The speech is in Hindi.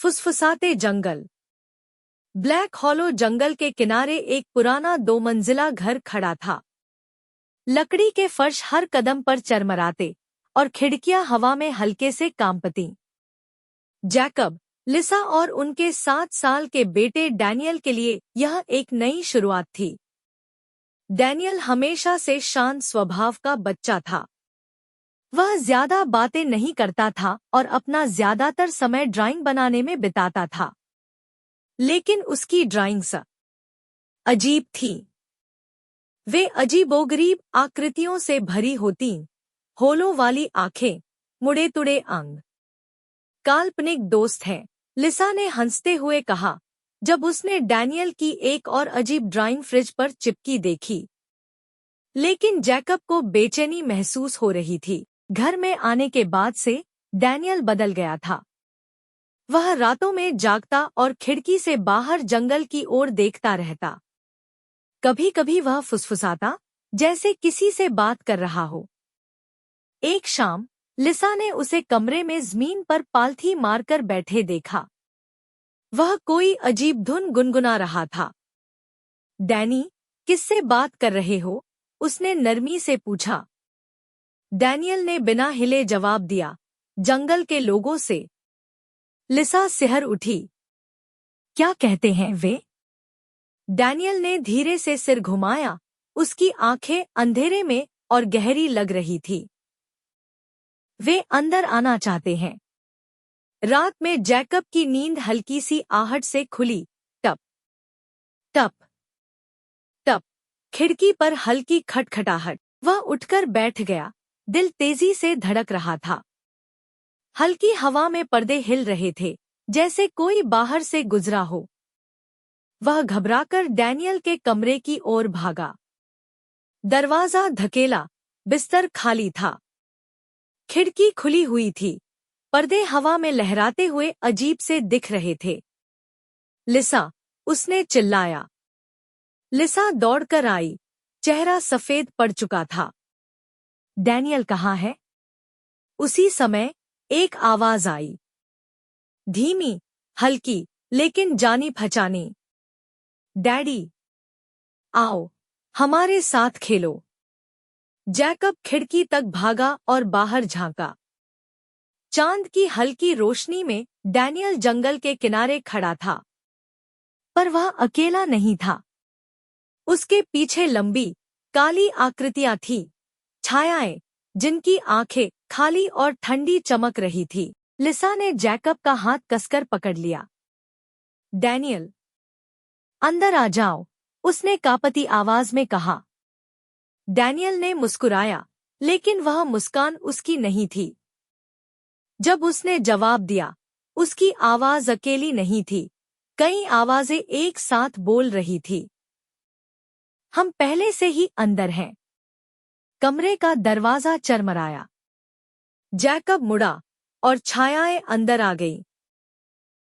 फुसफुसाते जंगल। ब्लैक हॉलो जंगल के किनारे एक पुराना 2 मंजिला घर खड़ा था। लकड़ी के फर्श हर कदम पर चरमराते और खिड़कियां हवा में हल्के से कांपती। जैकब, लिसा और उनके 7 साल के बेटे डैनियल के लिए यह एक नई शुरुआत थी। डैनियल हमेशा से शांत स्वभाव का बच्चा था। वह ज्यादा बातें नहीं करता था और अपना ज्यादातर समय ड्राइंग बनाने में बिताता था। लेकिन उसकी ड्राइंग्स अजीब थी। वे अजीबोगरीब आकृतियों से भरी होती, होलों वाली आंखें, मुड़े तुड़े अंग। काल्पनिक दोस्त है, लिसा ने हंसते हुए कहा जब उसने डैनियल की एक और अजीब ड्राइंग फ्रिज पर चिपकी देखी। लेकिन जैकब को बेचैनी महसूस हो रही थी। घर में आने के बाद से डैनियल बदल गया था। वह रातों में जागता और खिड़की से बाहर जंगल की ओर देखता रहता। कभी कभी वह फुसफुसाता, जैसे किसी से बात कर रहा हो। एक शाम लिसा ने उसे कमरे में जमीन पर पालथी मारकर बैठे देखा। वह कोई अजीब धुन गुनगुना रहा था। डैनी, किससे बात कर रहे हो? उसने नरमी से पूछा। डैनियल ने बिना हिले जवाब दिया, जंगल के लोगों से। लिसा सिहर उठी। क्या कहते हैं वे? डैनियल ने धीरे से सिर घुमाया। उसकी आंखें अंधेरे में और गहरी लग रही थी। वे अंदर आना चाहते हैं। रात में जैकब की नींद हल्की सी आहट से खुली। टप टप टप। खिड़की पर हल्की खटखटाहट। वह उठकर बैठ गया। दिल तेजी से धड़क रहा था। हल्की हवा में पर्दे हिल रहे थे, जैसे कोई बाहर से गुजरा हो। वह घबराकर डैनियल के कमरे की ओर भागा। दरवाजा धकेला। बिस्तर खाली था। खिड़की खुली हुई थी। पर्दे हवा में लहराते हुए अजीब से दिख रहे थे। लिसा, उसने चिल्लाया। लिसा दौड़कर आई। चेहरा सफेद पड़ चुका था। डैनियल कहाँ है? उसी समय एक आवाज आई। धीमी, हल्की, लेकिन जानी पहचानी। डैडी, आओ, हमारे साथ खेलो। जैकब खिड़की तक भागा और बाहर झांका। चांद की हल्की रोशनी में डैनियल जंगल के किनारे खड़ा था। पर वह अकेला नहीं था। उसके पीछे लंबी, काली आकृतियां थीं, छायाएं, जिनकी आंखें खाली और ठंडी चमक रही थी। लिसा ने जैकब का हाथ कसकर पकड़ लिया। डैनियल, अंदर आ जाओ, उसने कांपती आवाज में कहा। डैनियल ने मुस्कुराया, लेकिन वह मुस्कान उसकी नहीं थी। जब उसने जवाब दिया, उसकी आवाज अकेली नहीं थी, कई आवाजें एक साथ बोल रही थी। हम पहले से ही अंदर हैं। कमरे का दरवाजा चरमराया। जैकब मुड़ा और छायाएं अंदर आ गईं।